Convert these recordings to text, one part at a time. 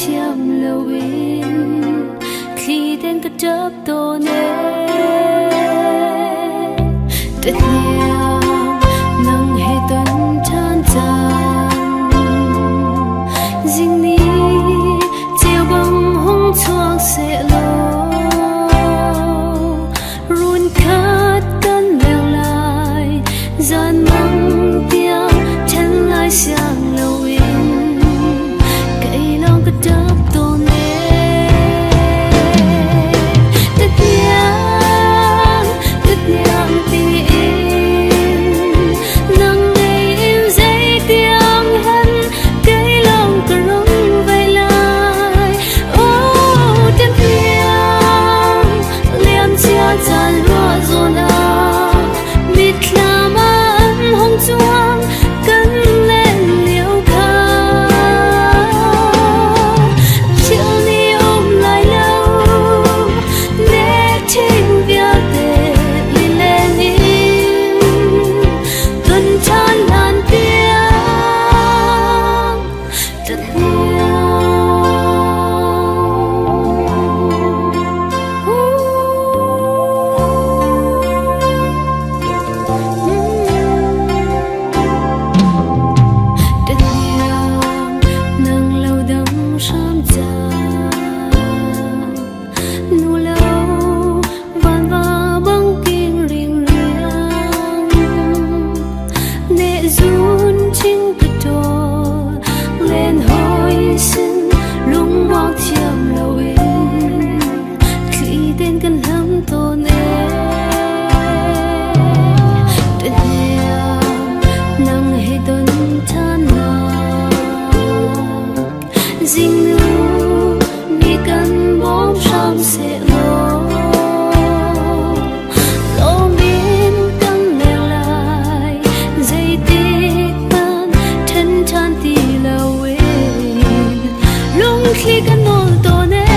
thiam lâu in khi đến cái chớp tô nè đất nhà nắng hè tuần tràn tràn dinh ní chiều băng hung chuông sẽ lâu run khát cơn leo lại gian mong tiếng chân lại sang lâu in cây lòng cái chớp tô nè đất nhà tình nắng ngày im dậy tiếng hân cây lòng cờ rong vây lại ô đất nhà liềm chia tràn lúa rộn ào mịt làm ấm hồng chuông cất lên liễu khát chiều ni ôm lại lâu để trên việc để lên lên im tuần tràn làn tiếng đất dinh nu mi cần bóng trong sẽ lô miên căng leo lại dây tích ban thân tràn tì lâu lúc khi cần nô tô nè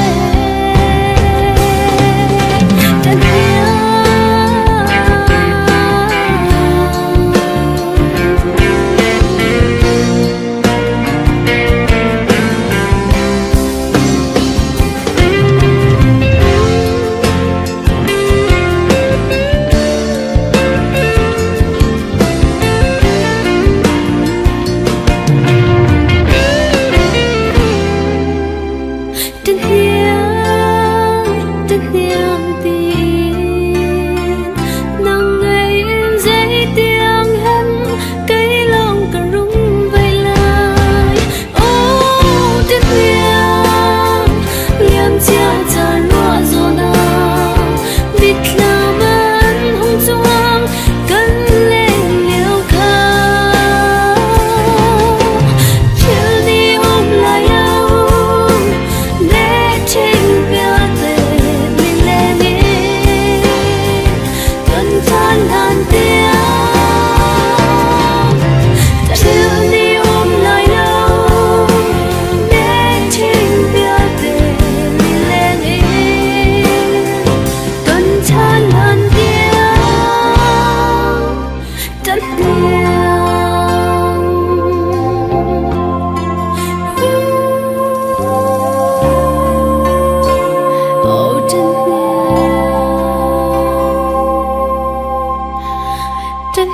đất